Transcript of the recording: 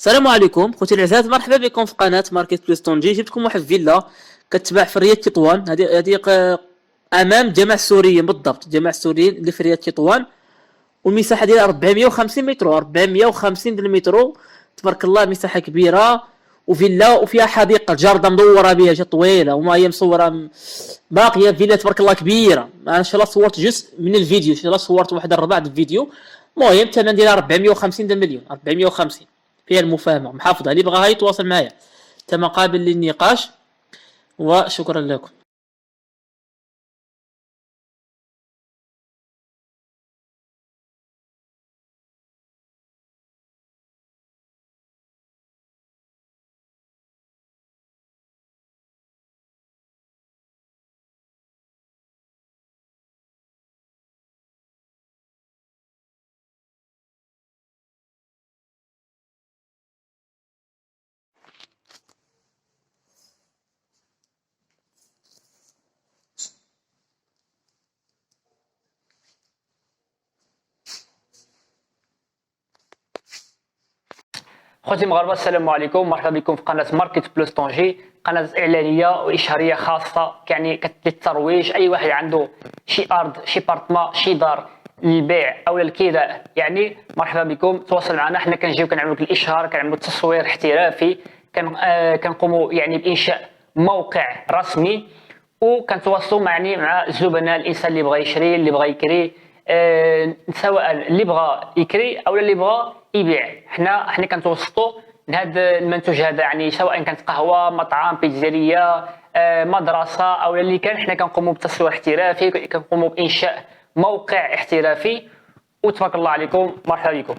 السلام عليكم خوتي العزاز، مرحبا بكم في قناه ماركت بليس طنجي. جبتكم واحد فيلا كتباع في رياض تطوان. هذه امام جامع السوريين، بالضبط جامع السوريين اللي في رياض تطوان. والمساحه ديالها 450 متر، 450 المترو. تبارك الله، مساحه كبيره وفيلا وفيها حديقه جارده مدوره بها جا طويله، وما هي مصوره باقيه فيلا تبارك الله كبيره. انا ان شاء الله صورت جزء من الفيديو، ان شاء الله صورت واحد الربع د الفيديو. المهم الثمن ديالها 450 مليون، 450 فيها المفاهمه محافظه. اللي بغاها يتواصل معايا، تم قابل للنقاش. وشكرا لكم. خوتي المغاربه، السلام عليكم. مرحبا بكم في قناه ماركت بلس طنجي، قناه اعلانيه واشهاريه خاصه يعني للترويج. اي واحد عنده شي ارض، شي بارتما، شي دار للبيع او للكراء، يعني مرحبا بكم. تواصل معنا، حنا كنجيو كنعملوا لك الاشهار، كنعملوا تصوير احترافي، كنقوموا يعني بانشاء موقع رسمي، وكنتواصلوا مع الزبناء. الانسان اللي بغى يشري، اللي بغى يكري، سواء اللي بغى يكري او اللي بغى يبيع، حنا كنتوسطوا لهذا المنتوج هذا. يعني سواء كانت قهوه، مطعم، بيتزاريه، مدرسه او اللي كان، حنا كنقوموا بتصوير احترافي، كنقوموا بانشاء موقع احترافي. وتبارك الله عليكم، مرحبا بكم.